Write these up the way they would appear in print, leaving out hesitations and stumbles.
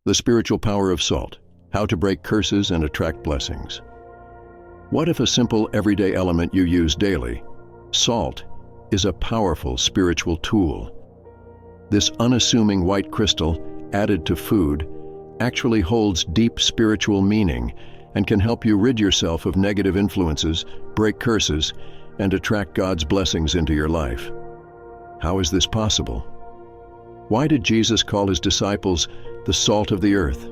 The spiritual power of salt, how to break curses and attract blessings. What if a simple everyday element you use daily, salt, is a powerful spiritual tool? This unassuming white crystal, added to food, actually holds deep spiritual meaning and can help you rid yourself of negative influences, break curses, and attract God's blessings into your life. How is this possible? Why did Jesus call his disciples the salt of the earth?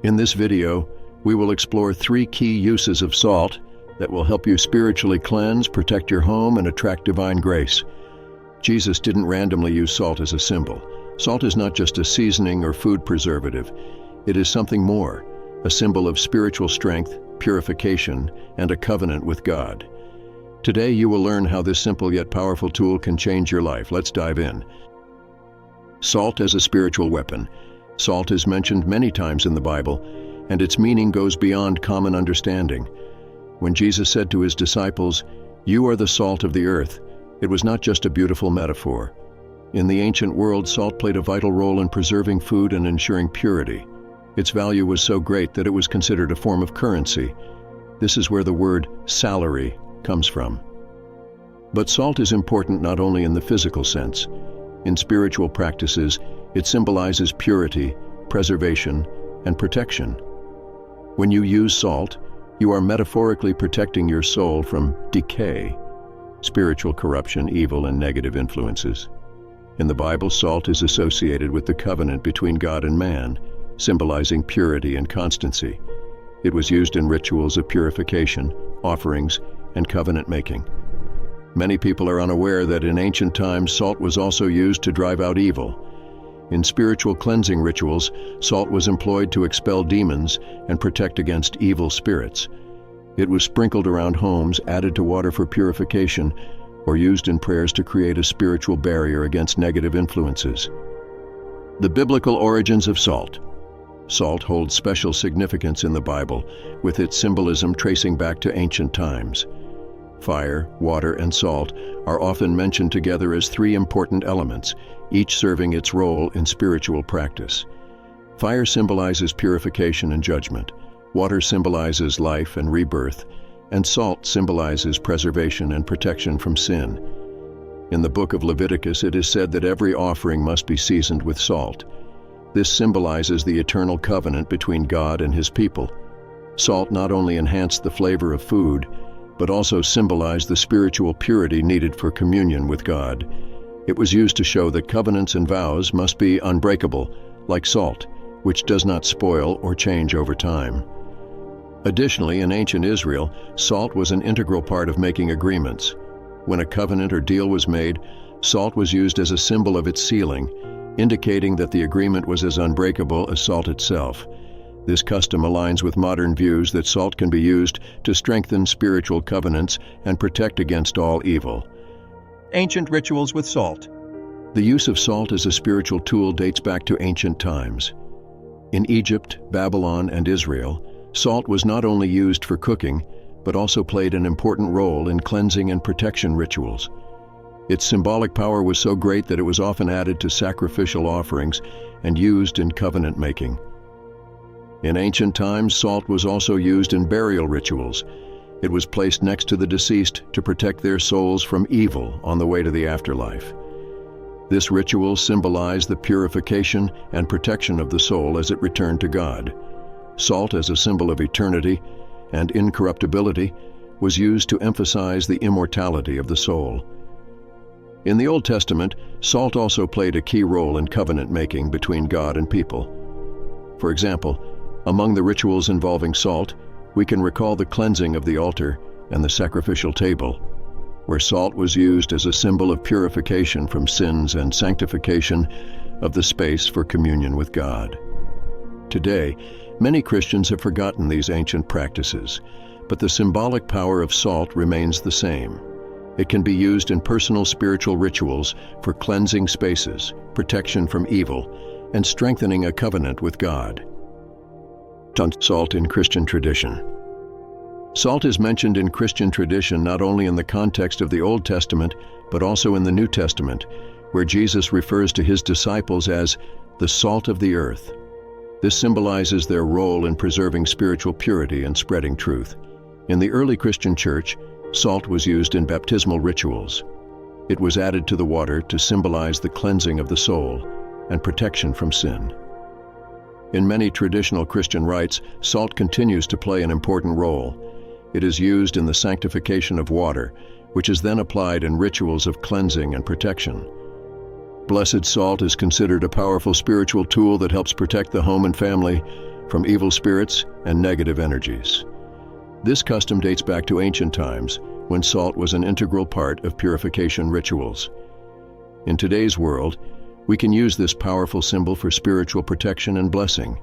In this video, we will explore 3 key uses of salt that will help you spiritually cleanse, protect your home, and attract divine grace. Jesus didn't randomly use salt as a symbol. Salt is not just a seasoning or food preservative. It is something more, a symbol of spiritual strength, purification, and a covenant with God. Today you will learn how this simple yet powerful tool can change your life. Let's dive in. Salt as a spiritual weapon. Salt is mentioned many times in the Bible, and its meaning goes beyond common understanding. When Jesus said to his disciples, "You are the salt of the earth," it was not just a beautiful metaphor. In the ancient world, salt played a vital role in preserving food and ensuring purity. Its value was so great that it was considered a form of currency. This is where the word salary comes from. But salt is important not only in the physical sense. In spiritual practices, it symbolizes purity, preservation, and protection. When you use salt, you are metaphorically protecting your soul from decay, spiritual corruption, evil, and negative influences. In the Bible, salt is associated with the covenant between God and man, symbolizing purity and constancy. It was used in rituals of purification, offerings, and covenant making. Many people are unaware that in ancient times, salt was also used to drive out evil. In spiritual cleansing rituals, salt was employed to expel demons and protect against evil spirits. It was sprinkled around homes, added to water for purification, or used in prayers to create a spiritual barrier against negative influences. The biblical origins of salt. Salt holds special significance in the Bible, with its symbolism tracing back to ancient times. Fire, water, and salt are often mentioned together as 3 important elements, each serving its role in spiritual practice. Fire symbolizes purification and judgment, water symbolizes life and rebirth, and salt symbolizes preservation and protection from sin. In the book of Leviticus, it is said that every offering must be seasoned with salt. This symbolizes the eternal covenant between God and his people. Salt not only enhanced the flavor of food, but also symbolized the spiritual purity needed for communion with God. It was used to show that covenants and vows must be unbreakable, like salt, which does not spoil or change over time. Additionally, in ancient Israel, salt was an integral part of making agreements. When a covenant or deal was made, salt was used as a symbol of its sealing, indicating that the agreement was as unbreakable as salt itself. This custom aligns with modern views that salt can be used to strengthen spiritual covenants and protect against all evil. Ancient rituals with salt. The use of salt as a spiritual tool dates back to ancient times. In Egypt, Babylon, and Israel, salt was not only used for cooking, but also played an important role in cleansing and protection rituals. Its symbolic power was so great that it was often added to sacrificial offerings and used in covenant making. In ancient times, salt was also used in burial rituals. It was placed next to the deceased to protect their souls from evil on the way to the afterlife. This ritual symbolized the purification and protection of the soul as it returned to God. Salt, as a symbol of eternity and incorruptibility, was used to emphasize the immortality of the soul. In the Old Testament, salt also played a key role in covenant making between God and people. For example, among the rituals involving salt, we can recall the cleansing of the altar and the sacrificial table, where salt was used as a symbol of purification from sins and sanctification of the space for communion with God. Today, many Christians have forgotten these ancient practices, but the symbolic power of salt remains the same. It can be used in personal spiritual rituals for cleansing spaces, protection from evil, and strengthening a covenant with God. Salt in Christian tradition. Salt is mentioned in Christian tradition not only in the context of the Old Testament, but also in the New Testament, where Jesus refers to his disciples as the salt of the earth. This symbolizes their role in preserving spiritual purity and spreading truth. In the early Christian church, salt was used in baptismal rituals. It was added to the water to symbolize the cleansing of the soul and protection from sin. In many traditional Christian rites, salt continues to play an important role. It is used in the sanctification of water, which is then applied in rituals of cleansing and protection. Blessed salt is considered a powerful spiritual tool that helps protect the home and family from evil spirits and negative energies. This custom dates back to ancient times, when salt was an integral part of purification rituals. In today's world, we can use this powerful symbol for spiritual protection and blessing.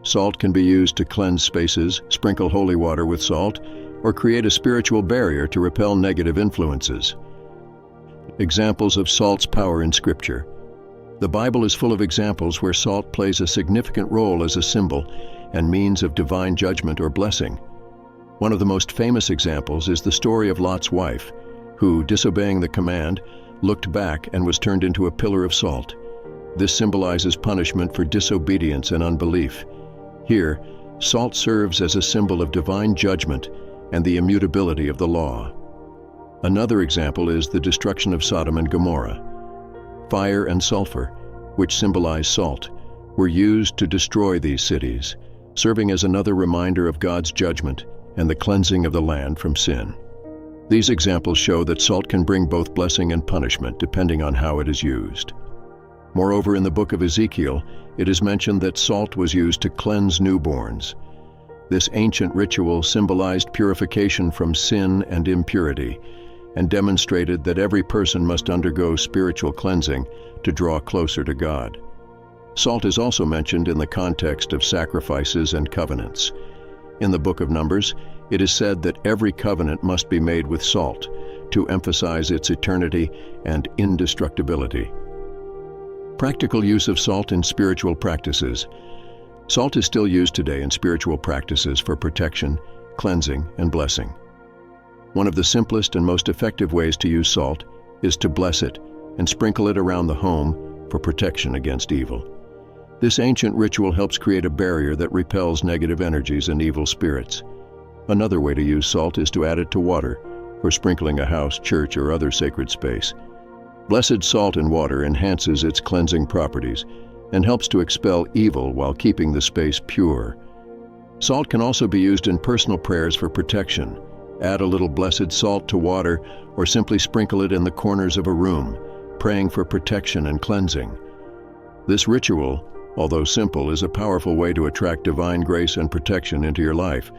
Salt can be used to cleanse spaces, sprinkle holy water with salt, or create a spiritual barrier to repel negative influences. Examples of salt's power in Scripture. The Bible is full of examples where salt plays a significant role as a symbol and means of divine judgment or blessing. One of the most famous examples is the story of Lot's wife, who, disobeying the command, looked back and was turned into a pillar of salt. This symbolizes punishment for disobedience and unbelief. Here, salt serves as a symbol of divine judgment and the immutability of the law. Another example is the destruction of Sodom and Gomorrah. Fire and sulfur, which symbolize salt, were used to destroy these cities, serving as another reminder of God's judgment and the cleansing of the land from sin. These examples show that salt can bring both blessing and punishment depending on how it is used. Moreover, in the book of Ezekiel, it is mentioned that salt was used to cleanse newborns. This ancient ritual symbolized purification from sin and impurity, and demonstrated that every person must undergo spiritual cleansing to draw closer to God. Salt is also mentioned in the context of sacrifices and covenants. In the book of Numbers, it is said that every covenant must be made with salt to emphasize its eternity and indestructibility. Practical use of salt in spiritual practices. Salt is still used today in spiritual practices for protection, cleansing, and blessing. One of the simplest and most effective ways to use salt is to bless it and sprinkle it around the home for protection against evil. This ancient ritual helps create a barrier that repels negative energies and evil spirits. Another way to use salt is to add it to water for sprinkling a house, church, or other sacred space. Blessed salt in water enhances its cleansing properties and helps to expel evil while keeping the space pure. Salt can also be used in personal prayers for protection. Add a little blessed salt to water or simply sprinkle it in the corners of a room, praying for protection and cleansing. This ritual, although simple, is a powerful way to attract divine grace and protection into your life.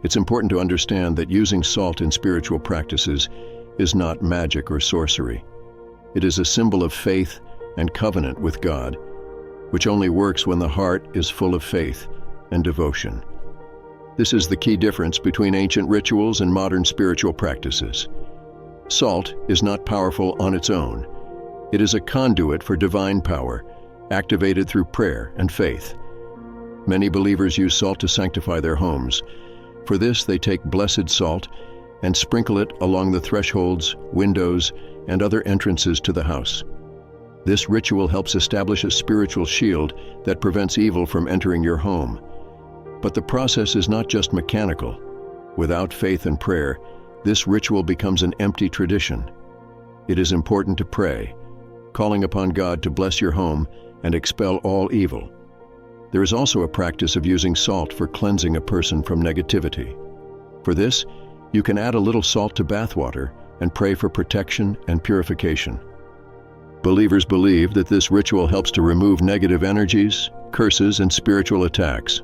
It's important to understand that using salt in spiritual practices is not magic or sorcery. It is a symbol of faith and covenant with God, which only works when the heart is full of faith and devotion. This is the key difference between ancient rituals and modern spiritual practices. Salt is not powerful on its own. It is a conduit for divine power, activated through prayer and faith. Many believers use salt to sanctify their homes. For this, they take blessed salt and sprinkle it along the thresholds, windows, and other entrances to the house. This ritual helps establish a spiritual shield that prevents evil from entering your home. But the process is not just mechanical. Without faith and prayer, this ritual becomes an empty tradition. It is important to pray, calling upon God to bless your home and expel all evil. There is also a practice of using salt for cleansing a person from negativity. For this, you can add a little salt to bath water and pray for protection and purification. Believers believe that this ritual helps to remove negative energies, curses, and spiritual attacks.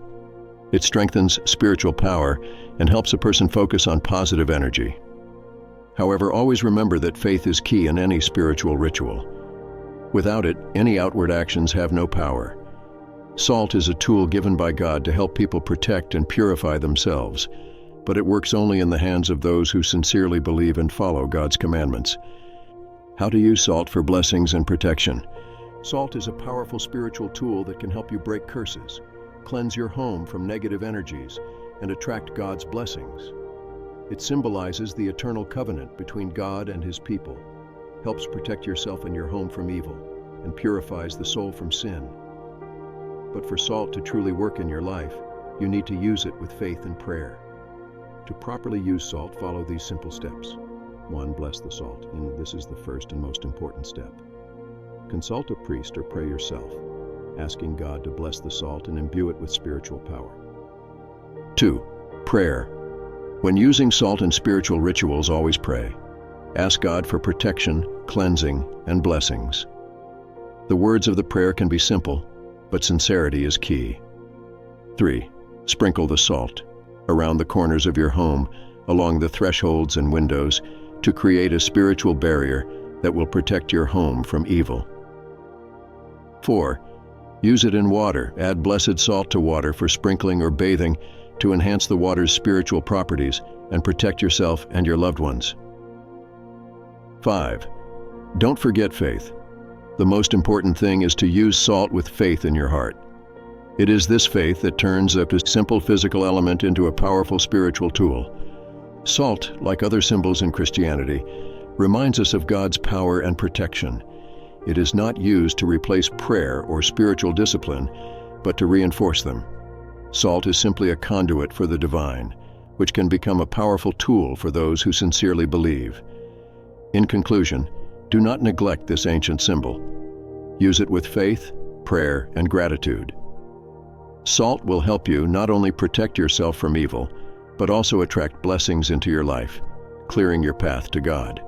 It strengthens spiritual power and helps a person focus on positive energy. However, always remember that faith is key in any spiritual ritual. Without it, any outward actions have no power. Salt is a tool given by God to help people protect and purify themselves, but it works only in the hands of those who sincerely believe and follow God's commandments. How to use salt for blessings and protection. Salt is a powerful spiritual tool that can help you break curses, cleanse your home from negative energies, and attract God's blessings. It symbolizes the eternal covenant between God and His people, helps protect yourself and your home from evil, and purifies the soul from sin. But for salt to truly work in your life, you need to use it with faith and prayer. To properly use salt, follow these simple steps. 1. Bless the salt. And this is the first and most important step. Consult a priest or pray yourself, asking God to bless the salt and imbue it with spiritual power. 2. Prayer. When using salt in spiritual rituals, always pray. Ask God for protection, cleansing, and blessings. The words of the prayer can be simple, but sincerity is key. 3. Sprinkle the salt around the corners of your home, along the thresholds and windows, to create a spiritual barrier that will protect your home from evil. 4. Use it in water. Add blessed salt to water for sprinkling or bathing to enhance the water's spiritual properties and protect yourself and your loved ones. 5. Don't forget faith. The most important thing is to use salt with faith in your heart. It is this faith that turns a simple physical element into a powerful spiritual tool. Salt, like other symbols in Christianity, reminds us of God's power and protection. It is not used to replace prayer or spiritual discipline, but to reinforce them. Salt is simply a conduit for the divine, which can become a powerful tool for those who sincerely believe. In conclusion, do not neglect this ancient symbol. Use it with faith, prayer, and gratitude. Salt will help you not only protect yourself from evil, but also attract blessings into your life, clearing your path to God.